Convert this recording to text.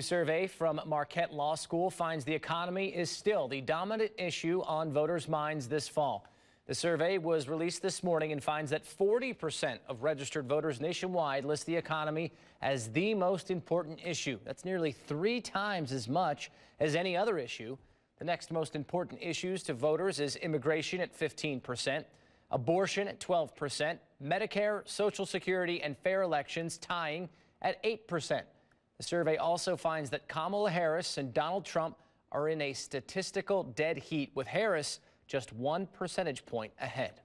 A survey from Marquette Law School finds the economy is still the dominant issue on voters' minds this fall. The survey was released this morning and finds that 40% of registered voters nationwide list the economy as the most important issue. That's nearly 3 times as much as any other issue. The next most important issues to voters is immigration at 15%, abortion at 12%, Medicare, Social Security, and fair elections tying at 8%. The survey also finds that Kamala Harris and Donald Trump are in a statistical dead heat, with Harris just 1 percentage point ahead.